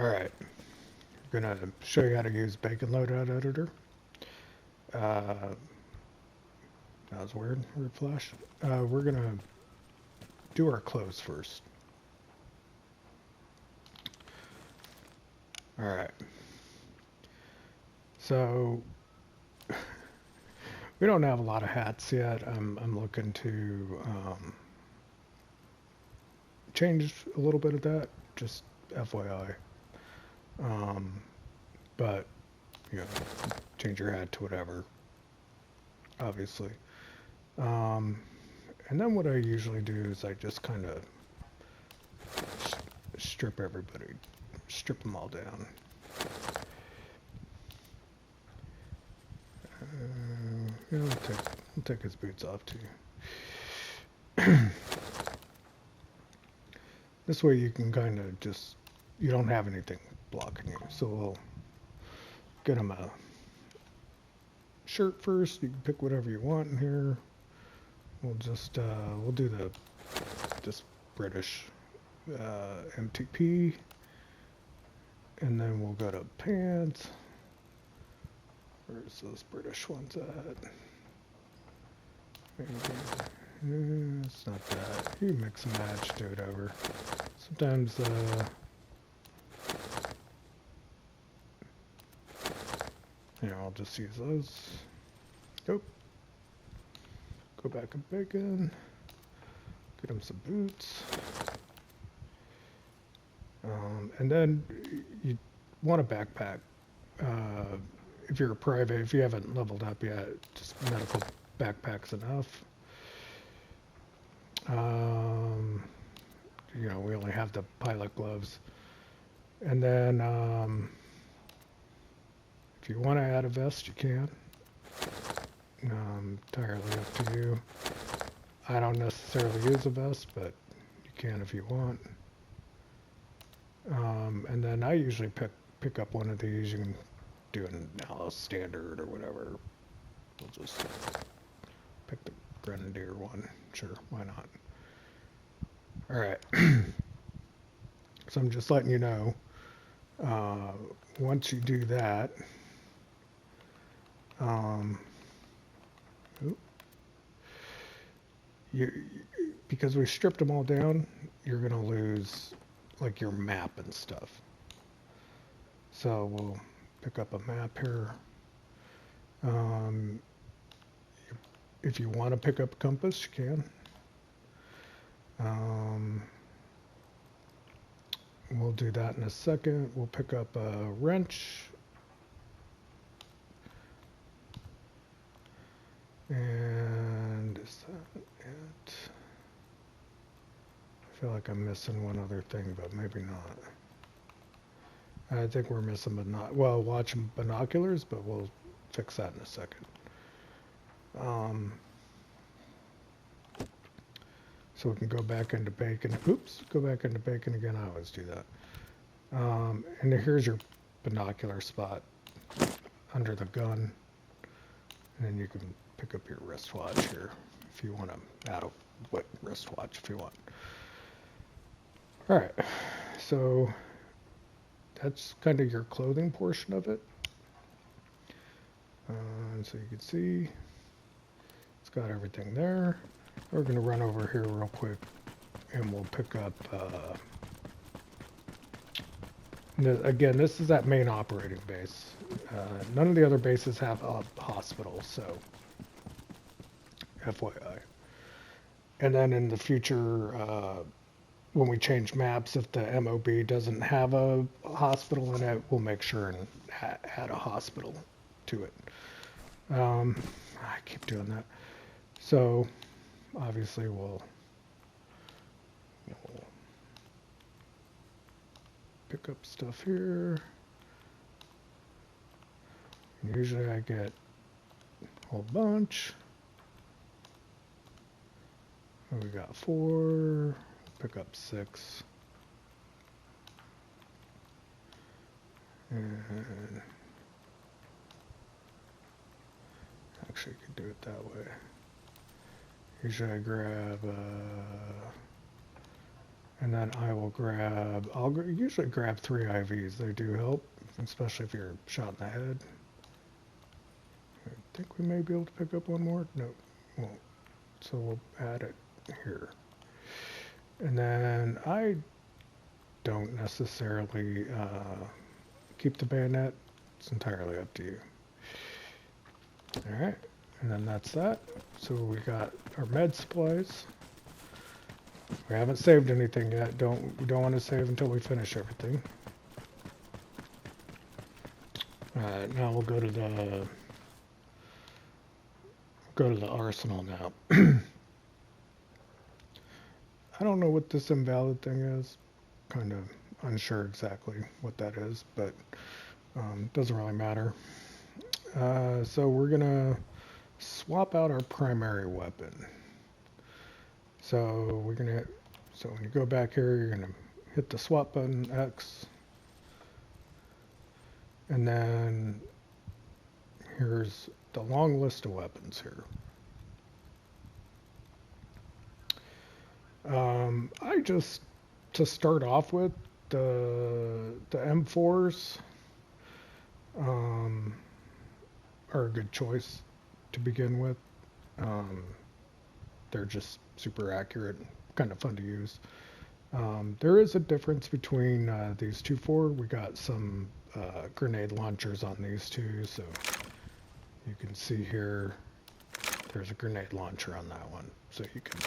Alright, I'm gonna show you how to use Bacon Loadout Editor. Uh, that was weird, weird flash. We're gonna do our clothes first. Alright, so we don't have a lot of hats yet. I'm looking to change a little bit of that, just FYI. Um, but, you know, change your hat to whatever, obviously. Um, and then what I usually do is I just kind of strip everybody, strip them all down. Yeah, we'll take his boots off too. This way you can kind of just, you don't have anything blocking you. So we'll get him a shirt first. You can pick whatever you want in here. We'll just, we'll do this British MTP. And then we'll go to pants. Where's those British ones at? Maybe. It's not that. You mix and match, do it over. Sometimes, you know, I'll just use those. Go back and bacon. Get him some boots. And then you want a backpack. If you're a private, if you haven't leveled up yet, just medical backpack's enough. You know, we only have the pilot gloves. And then, if you want to add a vest, you can. Entirely up to you. I don't necessarily use a vest, but you can if you want. And then I usually pick up one of these. You can do an Alice standard or whatever. We'll just pick the Grenadier one. Sure, why not? Alright. So I'm just letting you know, once you do that, because we stripped them all down, you're going to lose like your map and stuff. So we'll pick up a map here. If you want to pick up a compass, you can. We'll do that in a second. We'll pick up a wrench. And is that it? I feel like I'm missing one other thing, but maybe not. I think we're missing watching binoculars, but we'll fix that in a second. So we can go back into bacon. Oops, go back into bacon again. I always do that. And here's your binocular spot under the gun. And then you can pick up your wristwatch here if you want to add a wristwatch if you want. All right, so that's kind of your clothing portion of it. And so you can see it's got everything there. We're going to run over here real quick and we'll pick up, again, this is that main operating base. None of the other bases have a hospital, so FYI. And then in the future, when we change maps, if the MOB doesn't have a hospital in it, we'll make sure and add a hospital to it. I keep doing that. So obviously we'll pick up stuff here. Usually I get a whole bunch. We got 4. Pick up 6. And actually you could do it that way. Usually I grab And then I'll usually grab 3 IVs. They do help, especially if you're shot in the head. I think we may be able to pick up one more. No, won't. So we'll add it here. And then I don't necessarily keep the bayonet. It's entirely up to you. All right, and then that's that. So we got our med supplies. We haven't saved anything yet. We don't want to save until we finish everything. All right, now we'll go to the arsenal now. I don't know what this invalid thing is. Kind of unsure exactly what that is, but doesn't really matter. So we're gonna swap out our primary weapon. So when you go back here, you're gonna hit the swap button, X, and then here's the long list of weapons here. To start off with, the M4s are a good choice to begin with. They're just super accurate, kind of fun to use. There is a difference between these 2.4. We got some grenade launchers on these two, so you can see here there's a grenade launcher on that one. So you can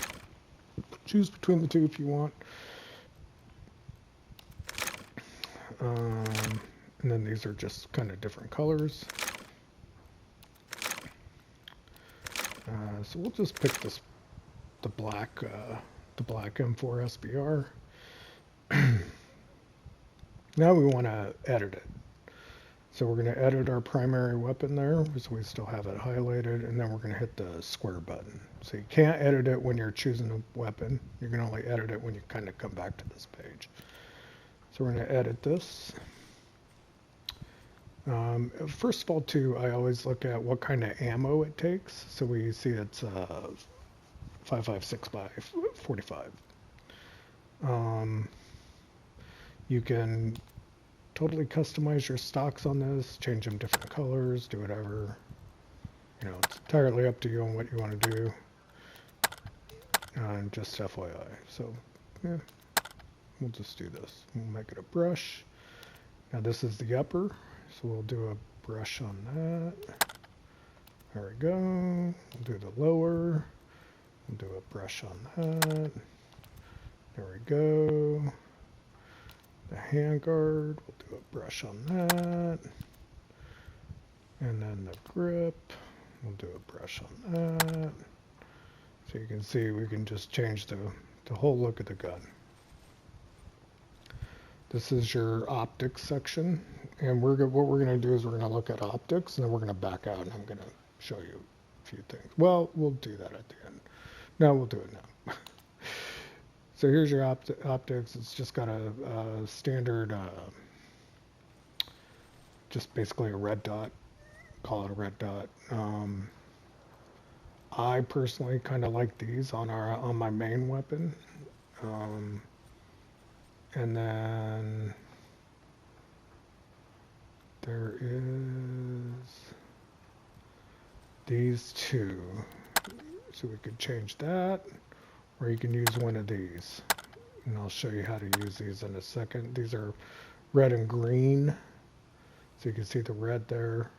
choose between the two if you want. And then these are just kind of different colors. So we'll just pick the black M4 SBR. Now we want to edit it. So we're going to edit our primary weapon there, so we still have it highlighted, and then we're going to hit the square button. So you can't edit it when you're choosing a weapon. You can only edit it when you kind of come back to this page. So we're going to edit this. First of all, too, I always look at what kind of ammo it takes. So we see it's 5.56 by 45. You can totally customize your stocks on this, change them different colors, do whatever. You know, it's entirely up to you on what you want to do. Just FYI. So, yeah, we'll just do this. We'll make it a brush. Now this is the upper, so we'll do a brush on that. There we go. We'll do the lower. We'll do a brush on that. There we go. The handguard, we'll do a brush on that. And then the grip, we'll do a brush on that. So you can see we can just change the whole look of the gun. This is your optics section. And what we're going to do is we're going to look at optics, and then we're going to back out, and I'm going to show you a few things. Well, we'll do that at the end. No, we'll do it now. So here's your optics. It's just got a standard, just basically a red dot. Call it a red dot. I personally kind of like these on my main weapon. And then there is these two. So we could change that. Or you can use one of these, and I'll show you how to use these in a second. These are red and green, so you can see the red there.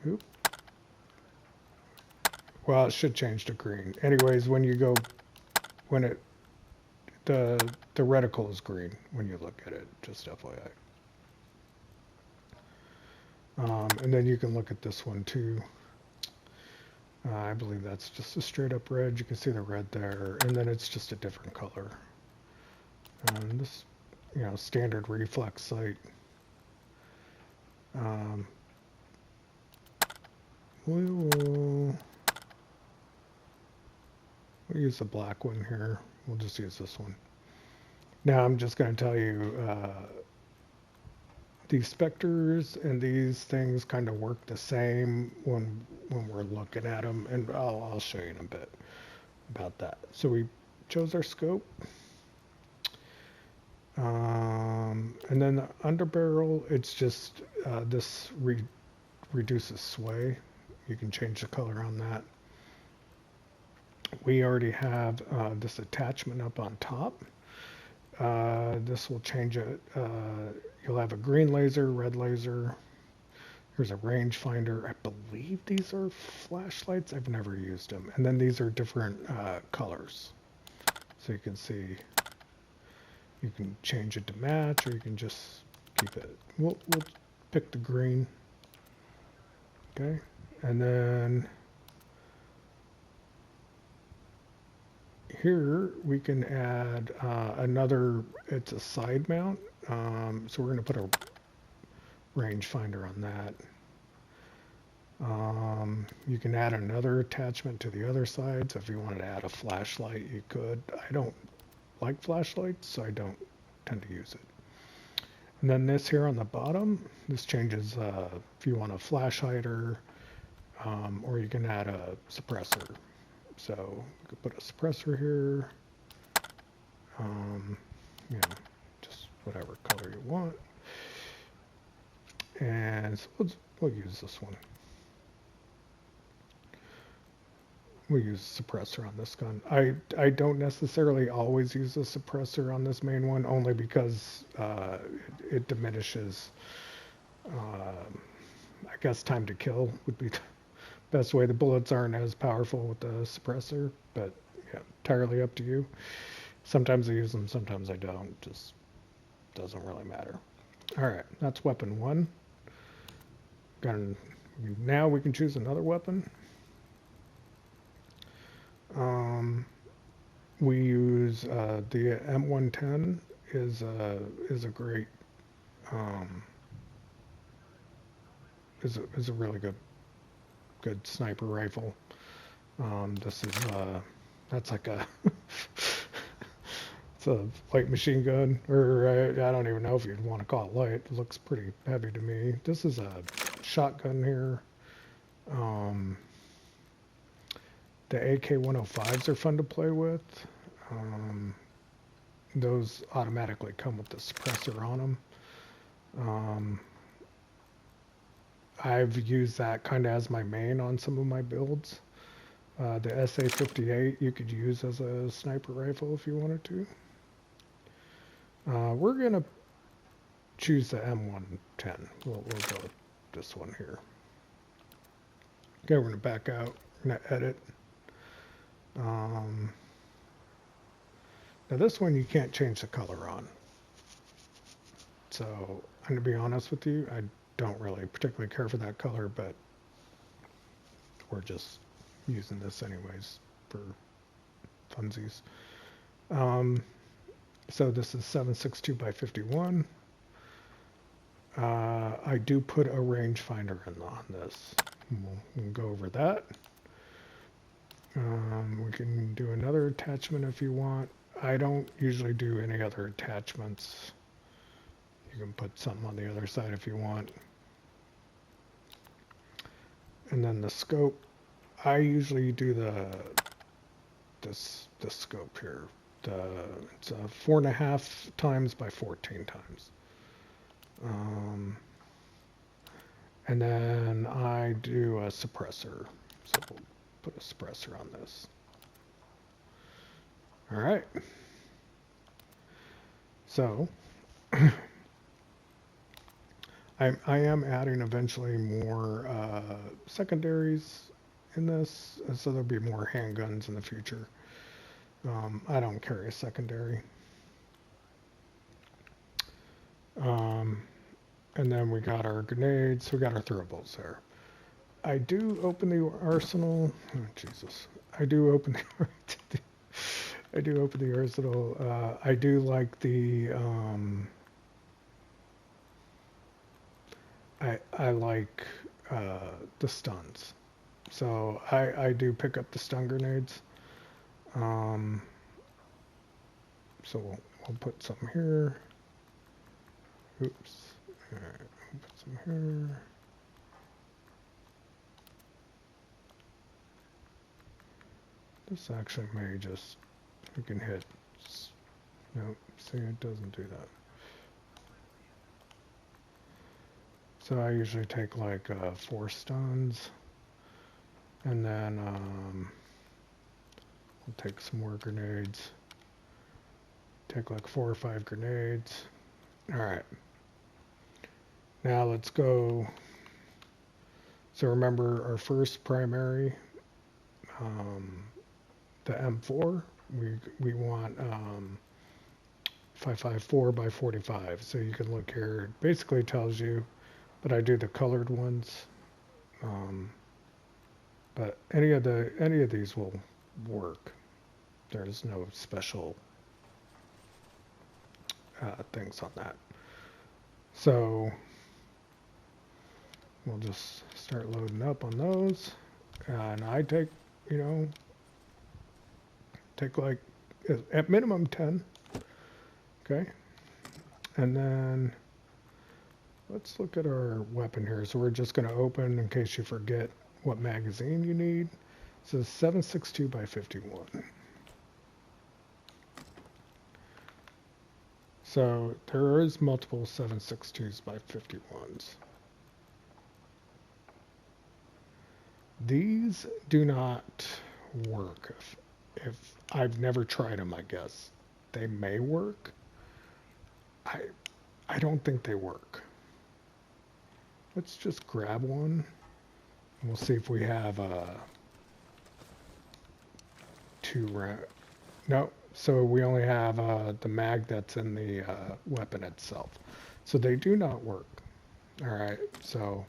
Oop. Well, it should change to green. Anyways, the reticle is green when you look at it, just FYI. And then you can look at this one too. I believe that's just a straight up red. You can see the red there, and then it's just a different color. This, standard reflex sight. We'll use the black one here. We'll just use this one. Now I'm just going to tell you, these specters and these things kind of work the same when we're looking at them, and I'll show you in a bit about that. So we chose our scope. And then the underbarrel, it's just this reduces sway. You can change the color on that. We already have this attachment up on top. This will change it. You'll have a green laser, red laser. Here's a rangefinder. I believe these are flashlights. I've never used them. And then these are different colors. So you can see, you can change it to match, or you can just keep it. We'll pick the green. Okay. And then here we can add another, it's a side mount. So we're going to put a rangefinder on that. You can add another attachment to the other side. So if you wanted to add a flashlight, you could. I don't like flashlights, so I don't tend to use it. And then this here on the bottom, this changes if you want a flash hider, or you can add a suppressor. So you could put a suppressor here, you know, just whatever color you want. And so we'll use this one. We'll use a suppressor on this gun. I don't necessarily always use a suppressor on this main one, only because it diminishes, I guess time to kill would be the best way. The bullets aren't as powerful with the suppressor, but yeah, entirely up to you. Sometimes I use them, sometimes I don't. Just doesn't really matter. All right, that's weapon one. Now we can choose another weapon. We use the M110 is a great is a really good sniper rifle. This is that's like a it's a light machine gun, or I don't even know if you'd want to call it light. It looks pretty heavy to me. This is a shotgun here. The AK-105s are fun to play with. Those automatically come with the suppressor on them. I've used that kind of as my main on some of my builds. The SA-58 you could use as a sniper rifle if you wanted to. We're going to choose the M110. We'll go with this one here. Okay, we're going to back out. We're going to edit. Now this one you can't change the color on. So I'm going to be honest with you, I don't really particularly care for that color, but we're just using this anyways for funsies. So this is 7.62 by 51. I do put a rangefinder on this. We'll go over that. We can do another attachment if you want. I don't usually do any other attachments. You can put something on the other side if you want. And then the scope, I usually do the scope here. It's a 4.5 times by 14 times. And then I do a suppressor. So we'll put a suppressor on this. All right. So I am adding eventually more secondaries in this, so there'll be more handguns in the future. I don't carry a secondary. And then we got our grenades, we got our throwables there. I do open the arsenal. Oh, Jesus. I do open the arsenal. I do like the I like the stuns. So I do pick up the stun grenades. So we'll put some here. Oops. All right, we'll put some here. This actually may just, we can hit No, see, it doesn't do that. So I usually take like 4 stuns, and then I'll take some more grenades. Take like 4 or 5 grenades. All right. Now let's go. So remember our first primary, the M4. We want 554 by 45. So you can look here. It basically tells you, but I do the colored ones. But any of these will work. There's no special things on that. So we'll just start loading up on those. And I take, take like at minimum 10. Okay. And then let's look at our weapon here. So we're just going to open, in case you forget what magazine you need. So 7.62 by 51. So there is multiple 7.62s by 51s. These do not work. If I've never tried them, I guess they may work. I don't think they work. Let's just grab one. And we'll see if we have 2 round. No, so we only have the mag that's in the weapon itself. So they do not work. All right, so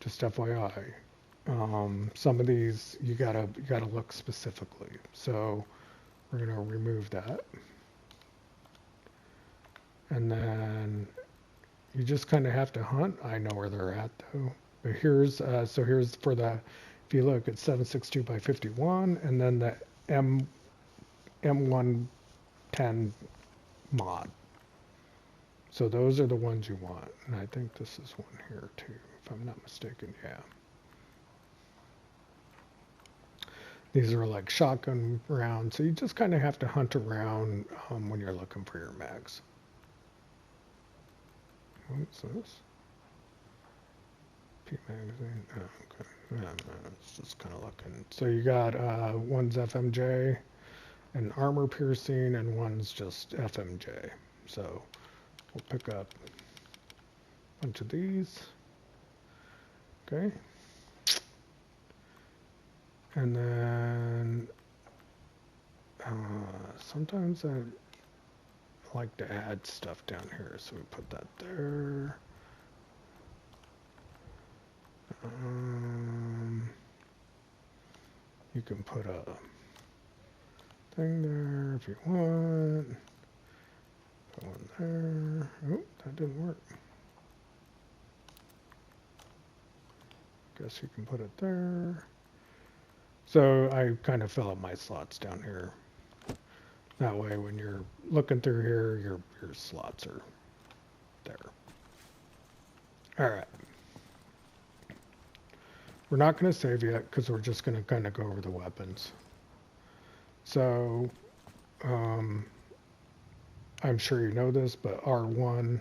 just FYI. Some of these you gotta look specifically. So we're gonna remove that, and then you just kind of have to hunt. I know where they're at though. But here's here's for the, if you look, it's 7.62 by 51, and then the M110 mod. So those are the ones you want, and I think this is one here too, if I'm not mistaken. Yeah. These are like shotgun rounds, so you just kind of have to hunt around when you're looking for your mags. What's this? P magazine. Oh, okay. No, it's just kind of looking. So you got one's FMJ and armor piercing, and one's just FMJ. So we'll pick up a bunch of these. Okay. And then sometimes I like to add stuff down here, so we put that there. You can put a thing there if you want. Put one there. Oh, that didn't work. Guess you can put it there. So I kind of fill up my slots down here. That way when you're looking through here, your slots are there. All right. We're not going to save yet because we're just going to kind of go over the weapons. So I'm sure you know this, but R1,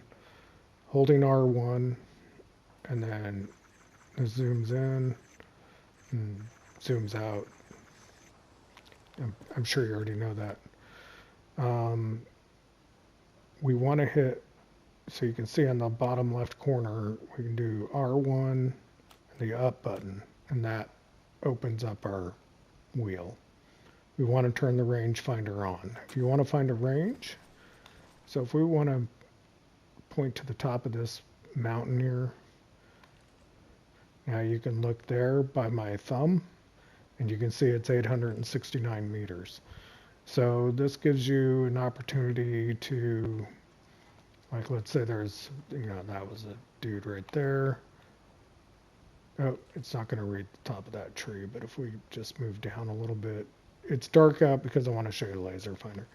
holding R1, and then it zooms in and zooms out. I'm sure you already know that. We want to hit, so you can see on the bottom left corner, we can do R1 and the up button, and that opens up our wheel. We want to turn the rangefinder on. If you want to find a range, so if we want to point to the top of this mountain here, now you can look there by my thumb, and you can see it's 869 meters. So this gives you an opportunity to, like, let's say there's, that was a dude right there. Oh, it's not going to read the top of that tree, but if we just move down a little bit, it's dark out because I want to show you the laser finder.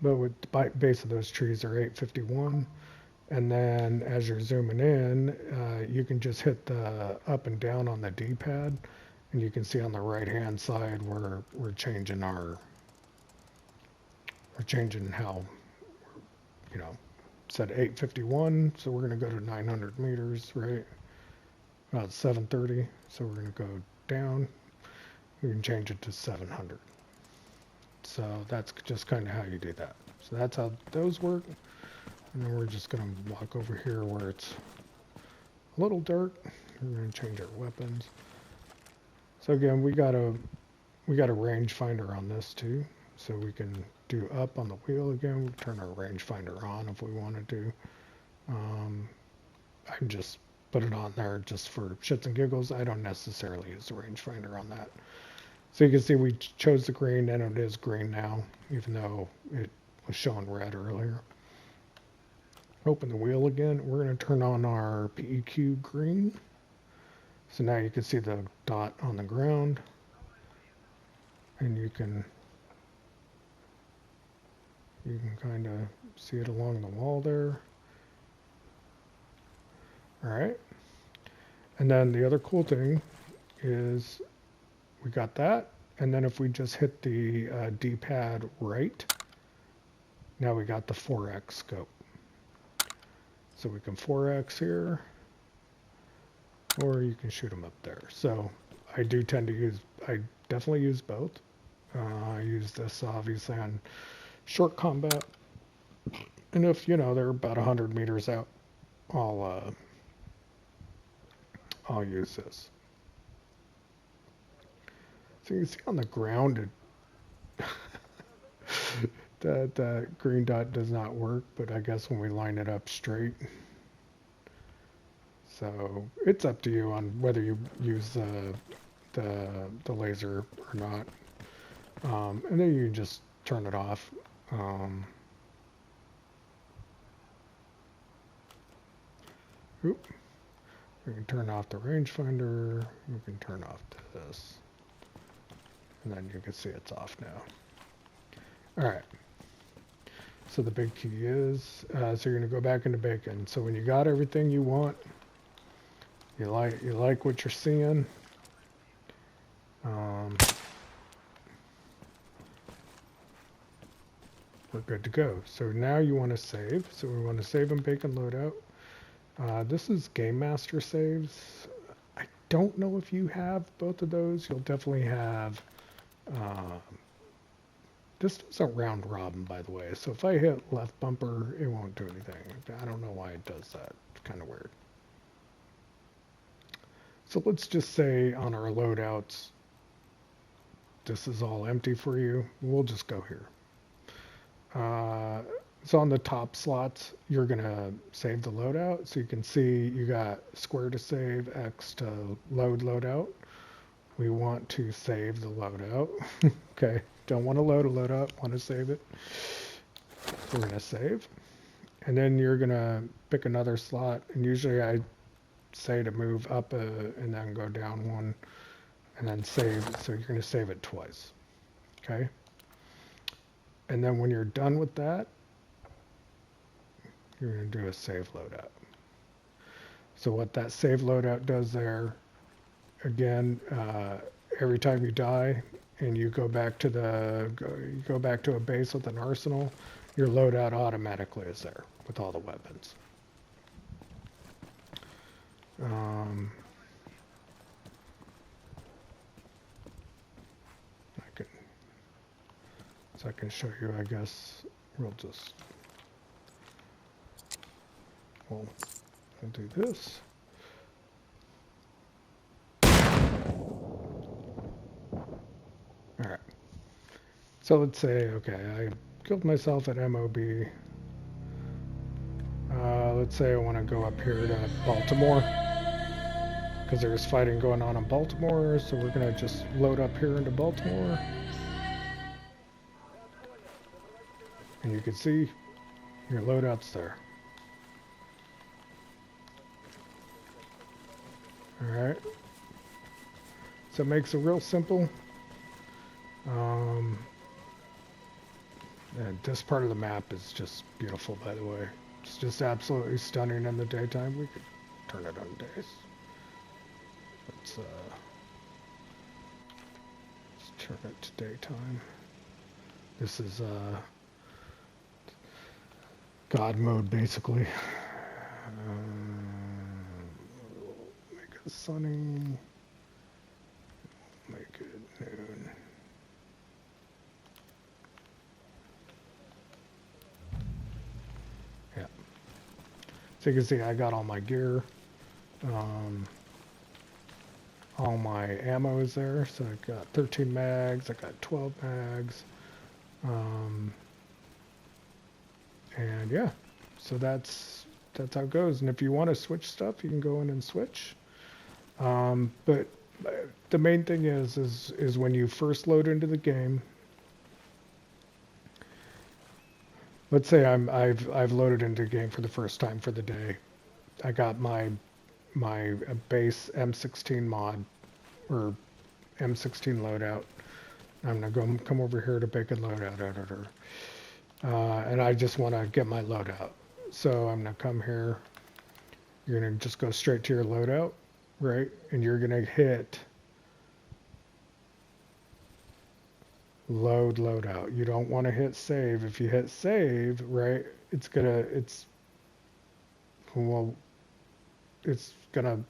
But with the base of those trees are 851. And then as you're zooming in, you can just hit the up and down on the D-pad. And you can see on the right-hand side where we're changing our we're changing how, you know, set 851, so we're going to go to 900 meters, right? About 730, so we're going to go down. We can change it to 700. So that's just kind of how you do that. So that's how those work. And then we're just going to walk over here where it's a little dark. We're going to change our weapons. So again, we got a rangefinder on this too. So we can do up on the wheel again. We turn our rangefinder on if we want to do. I can just put it on there just for shits and giggles. I don't necessarily use the rangefinder on that. So you can see we chose the green, and it is green now, even though it was showing red earlier. Open the wheel again. We're going to turn on our PEQ green. So now you can see the dot on the ground, and you can kind of see it along the wall there. All right. And then the other cool thing is we got that. And then if we just hit the D-pad right, now we got the 4X scope. So we can 4X here, or you can shoot them up there. So I do tend to use, I definitely use both. I use this obviously on short combat. And if, you know, they're about 100 meters out, I'll use this. So you can see on the ground, that green dot does not work, but I guess when we line it up straight. So it's up to you on whether you use the laser or not. And then you just turn it off. We can turn off the rangefinder. We can turn off this. And then you can see it's off now. All right. So the big key is, so you're going to go back into bacon. So when you got everything you want, you like what you're seeing, we're good to go. So now you want to save. So we want to save in Bacon Loadout. This is Game Master saves. I don't know if you have both of those. You'll definitely have, this is a round robin, by the way. So if I hit left bumper, it won't do anything. I don't know why it does that. It's kind of weird. So let's just say on our loadouts, this is all empty for you. We'll just go here. So on the top slots, you're going to save the loadout. So you can see you got square to save, X to load loadout. We want to save the loadout. Okay, don't want to load a loadout, want to save it. So we're going to save. And then you're going to pick another slot. And usually I say to move up and then go down one and then save. So you're going to save it twice. Okay. And then when you're done with that, you're going to do a save loadout. So what that save loadout does there, again, every time you die and you go back to a base with an arsenal, your loadout automatically is there with all the weapons. I can show you, I guess. We'll do this. All right. So let's say, okay, I killed myself at MOB. Let's say I want to go up here to Baltimore because there's fighting going on in Baltimore. So we're going to just load up here into Baltimore. And you can see your loadout's there. Alright. So it makes it real simple. And this part of the map is just beautiful, by the way. It's just absolutely stunning in the daytime. We could turn it on days. Let's turn it to daytime. This is God mode, basically. Make it sunny. Make it noon. Yeah. So you can see I got all my gear. All my ammo is there. So I got 13 mags. I got 12 mags. And yeah, so that's how it goes. And if you want to switch stuff, you can go in and switch. But the main thing is when you first load into the game. Let's say I've loaded into the game for the first time for the day. I got my base M16 mod or M16 loadout. I'm gonna come over here to Bacon Loadout Editor, and I just want to get my loadout. So I'm gonna come here. You're gonna just go straight to your loadout, right? And you're gonna hit loadout. You don't want to hit save. If you hit save, right, it's gonna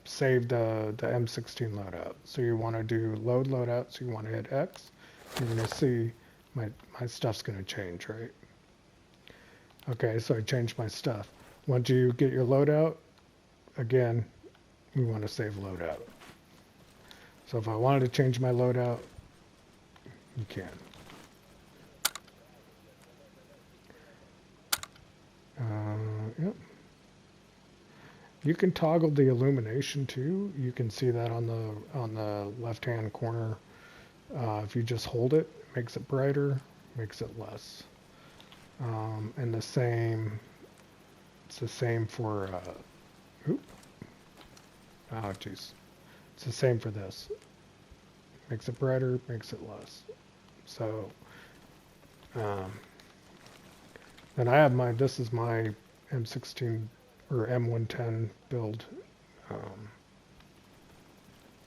save the M16 loadout. So you want to do loadout. So you want to hit X. You're gonna see my stuff's gonna change, right? Okay, so I changed my stuff. Once you get your loadout, again, we want to save loadout. So if I wanted to change my loadout, you can. Yep. You can toggle the illumination too. You can see that on the left-hand corner. If you just hold it, it makes it brighter, makes it less. And it's the same for, oh geez. It's the same for this. Makes it brighter, makes it less. So, and I have this is my M16 or M110 build,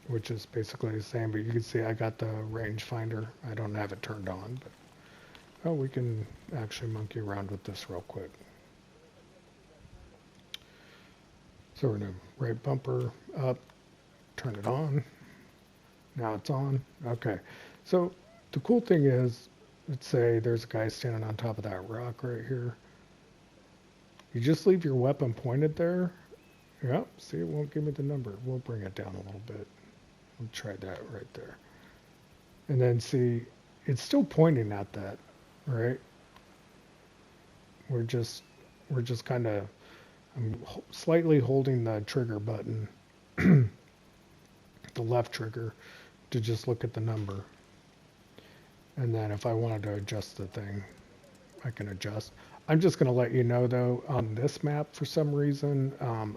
which is basically the same, but you can see I got the rangefinder. I don't have it turned on, but we can actually monkey around with this real quick. So we're gonna right bumper up, turn it on. Now it's on. Okay. So the cool thing is, let's say there's a guy standing on top of that rock right here. You just leave your weapon pointed there. Yep, see, it won't give me the number. We'll bring it down a little bit. We'll try that right there. And then see, it's still pointing at that, right? We're just kind of, I'm slightly holding the trigger button, the left trigger, to just look at the number. And then if I wanted to adjust the thing, I can adjust. I'm just going to let you know though, on this map, for some reason,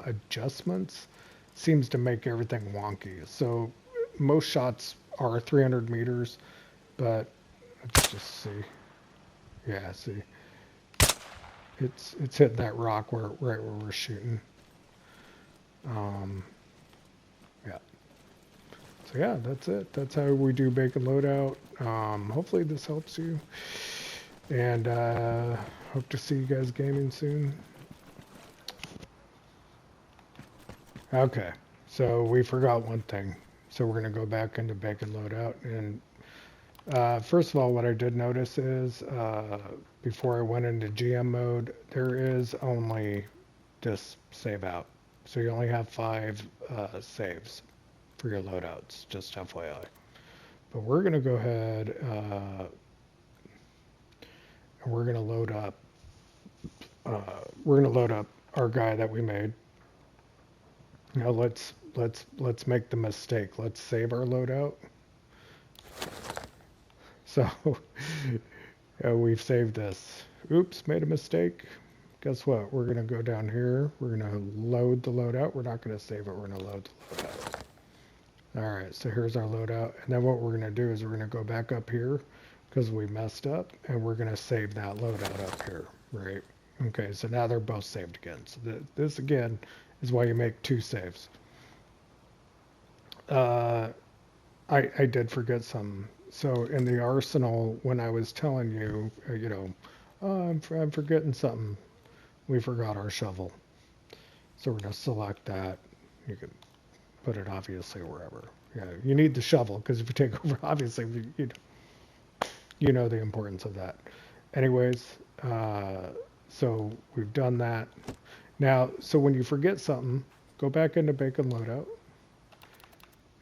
adjustments seems to make everything wonky. So most shots are 300 meters, but let's just see. Yeah, see, it's hitting that rock right where we're shooting. Yeah. So yeah, that's it. That's how we do Bacon Loadout. Hopefully this helps you, and hope to see you guys gaming soon. Okay, so we forgot one thing. So we're going to go back into Bacon Loadout, and first of all, what I did notice is before I went into GM mode, there is only this save out. So you only have 5 saves for your loadouts, just FYI. But we're going to go ahead and we're going to load up. We're going to load up our guy that we made. Now let's make the mistake. Let's save our loadout. So we've saved this. Oops, made a mistake. Guess what? We're going to go down here. We're going to load the loadout. We're not going to save it. We're going to load the loadout. All right, so here's our loadout. And then what we're going to do is we're going to go back up here because we messed up, and we're going to save that loadout up here, right? Okay, so now they're both saved again. So this, again, is why you make 2 saves. I did forget some. So in the arsenal, when I was telling you, oh, I'm forgetting something. we forgot our shovel. So we're going to select that. You can put it obviously wherever. Yeah, you need the shovel because if you take over, obviously, you know the importance of that. Anyways, so we've done that. Now, so when you forget something, go back into Bacon Loadout,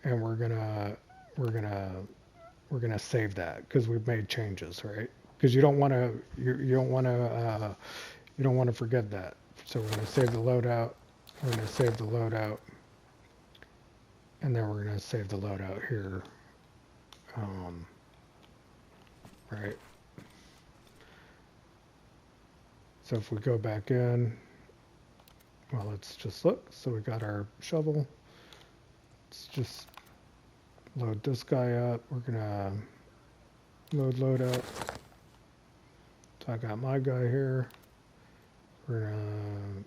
and we're gonna save that because we've made changes, right? Because you don't want to forget that. So we're gonna save the loadout. We're gonna save the loadout, and then we're gonna save the loadout here. Right. So if we go back in, well, let's just look. So we got our shovel. Let's just load this guy up. We're gonna load loadout. So I got my guy here. We're gonna,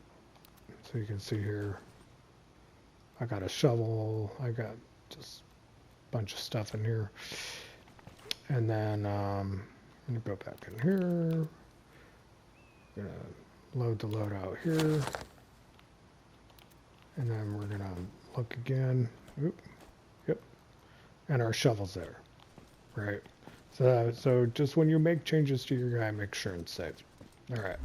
so you can see here, I got a shovel. I got just a bunch of stuff in here. And then I'm gonna go back in here. Gonna load the loadout here. And then we're gonna look again. Oop. Yep. And our shovel's there. Right. So just when you make changes to your guy, make sure it's saved. All right.